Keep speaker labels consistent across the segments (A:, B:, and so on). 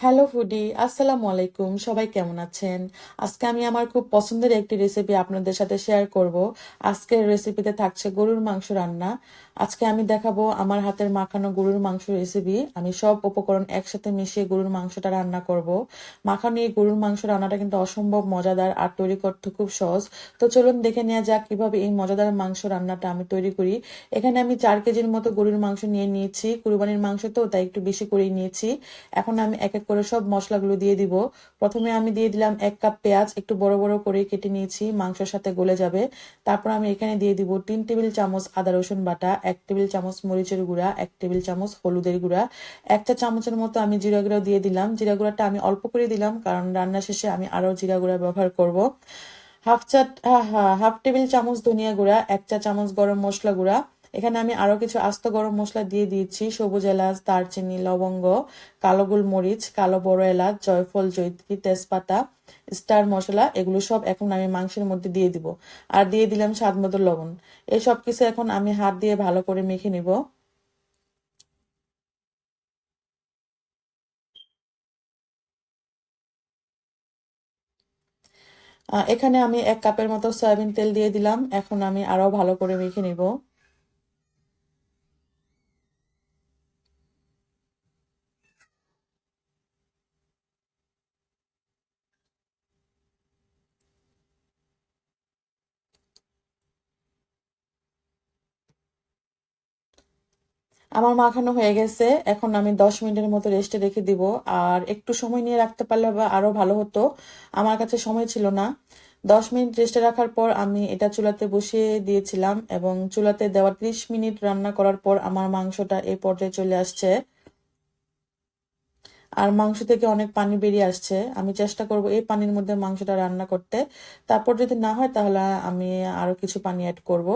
A: Hello foodie, আসসালামু আলাইকুম। সবাই কেমন আছেন? আজকে আমি আমার খুব পছন্দের একটি রেসিপি আপনাদের সাথে শেয়ার করব। আজকের রেসিপিতে থাকছে গরুর মাংস রান্না। আজকে আমি দেখাবো আমার হাতের মাখানো গরুর মাংস রেসিপি। আমি সব উপকরণ একসাথে মিশিয়ে গরুর মাংসটা রান্না করব। মাখানো এই গরুর মাংস রান্নাটা কিন্তু অসম্ভব মজাদার আর তৈরি করতে খুব সহজ। তো চলুন দেখে নেওয়া যাক কিভাবে এই মজাদার মাংস রান্নাটা আমি তৈরি করি। এখানে আমি 4 কেজির মতো গরুর মাংস নিয়ে নিয়েছি। কুরবানির মাংস তো তাই একটু বেশি করেই নিয়েছি। এখন আমি এক এক করে সব মশলাগুলো দিয়ে দিব। প্রথমে আমি দিয়ে দিলাম 1 কাপ পেঁয়াজ, একটু বড় বড় করে কেটে নিয়েছি, মাংসের সাথে গলে যাবে। তারপর আমি এখানে দিয়ে দিব 3 টেবিল চামচ আদা রসুন বাটা, 1 টেবিল চামচ মরিচের গুঁড়া, 1 টেবিল চামচ হলুদের গুঁড়া, 1 চা চামচের মতো আমি জিরা গুঁড়া দিয়ে দিলাম। জিরা গুঁড়াটা আমি অল্প করে দিলাম, কারণ রান্না শেষে আমি আরো জিরা গুঁড়া ব্যবহার করব। হাফ টেবিল চামচ ধনিয়া গুঁড়া, 1 চা চামচ গরম মশলা গুঁড়া। এখানে আমি আরো কিছু আস্ত গরম মশলা দিয়ে দিয়েছি, সবুজ এলাচ, দারচিনি, লবঙ্গ, কালো গোলমরিচ, কালো বড় এলাচ, জয়ফল, জয়ত্রী, তেজপাতা, স্টার মশলা। এগুলো সব এখন আমি মাংসের মধ্যে দিয়ে দিব। আর দিয়ে দিলাম স্বাদ মতো লবণ। এই সব কিছু এখন আমি হাত দিয়ে ভালো করে মেখে নিব। এখানে আমি 1 কাপের মতো সয়াবিন তেল দিয়ে দিলাম। এখন আমি আরো ভালো করে মেখে নিব। আমার মাখানো হয়ে গেছে। এখন আমি 10 মিনিটের মতো রেস্টে রেখে দিব। আর একটু সময় নিয়ে রাখতে পারলে বা আরো ভালো হতো, আমার কাছে সময় ছিল না। 10 মিনিট রেস্টে রাখার পর আমি এটা চুলাতে বসিয়ে দিয়েছিলাম, এবং চুলাতে দেওয়া 30 মিনিট রান্না করার পর আমার মাংসটা এই পর্যায়ে চলে আসছে। আর মাংস থেকে অনেক পানি বেরিয়ে আসছে। আমি চেষ্টা করব এই পানির মধ্যে মাংসটা রান্না করতে। তারপর যদি না হয় তাহলে আমি আরো কিছু পানি অ্যাড করব।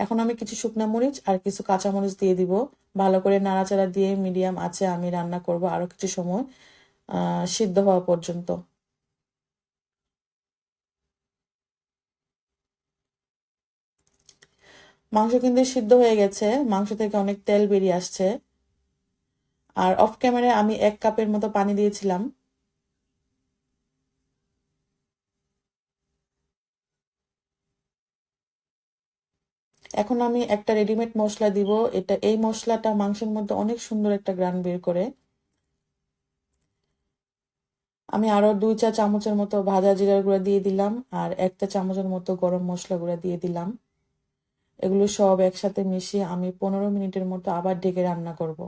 A: এখন আমি কিছু শুকনা মরিচ আর কিছু কাঁচা মরিচ দিয়ে দিব। ভালো করে নাড়াচাড়া দিয়ে মিডিয়াম আঁচে আমি রান্না করব আরো কিছু সময়, সিদ্ধ হওয়া পর্যন্ত। মাংস কিন্তু সিদ্ধ হয়ে গেছে, মাংস থেকে অনেক তেল বেরিয়ে আসছে। আর অফ ক্যামেরায় আমি 1 কাপের মতো পানি দিয়েছিলাম। এখন আমি একটা রেডিমেড মশলা দিব। এই মশলাটা মাংসের মধ্যে অনেক সুন্দর একটা গ্রান বের করে। আমি আরো 2 চা চামচের মতো ভাজা জিরার গুঁড়া দিয়ে দিলাম, আর 1 চা চামচের মতো গরম মশলা গুঁড়া দিয়ে দিলাম। এগুলো সব একসাথে মিশিয়ে আমি 15 মিনিটের মতো আবার ঢেকে রান্না করব।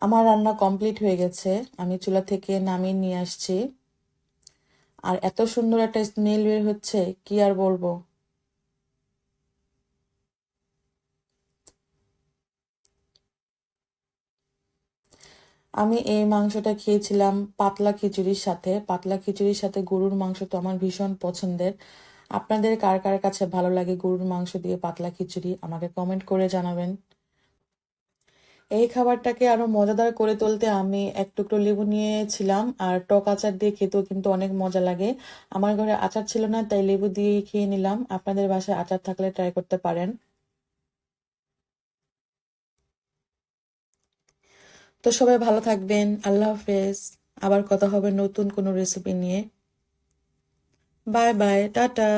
A: আমার রান্না কমপ্লিট হয়ে গেছে। আমি চুলা থেকে নামিয়ে নিয়ে আসছি। আর এত সুন্দর একটা স্মেল বের হচ্ছে, কি আর বলবো। আমি এই মাংসটা খেয়েছিলাম পাতলা খিচুড়ির সাথে। পাতলা খিচুড়ির সাথে গরুর মাংস তো আমার ভীষণ পছন্দের। আপনাদের কার কার কাছে ভালো লাগে গরুর মাংস দিয়ে পাতলা খিচুড়ি, আমাকে কমেন্ট করে জানাবেন। এই খাবারটাকে আরো মজাদার করে তুলতে আমি এক টুকরো লেবু নিয়েছিলাম, আর টক আচার দিয়ে খেতেও কিন্তু অনেক মজা লাগে। আমার ঘরে আচার ছিল না, তাই লেবু দিয়েই খেয়ে নিলাম। আপনাদের বাসায় আচার থাকলে ট্রাই করতে পারেন। তো সবাই ভালো থাকবেন, আল্লাহ হাফেজ। আবার কথা হবে নতুন কোনো রেসিপি নিয়ে। Bye bye, tata.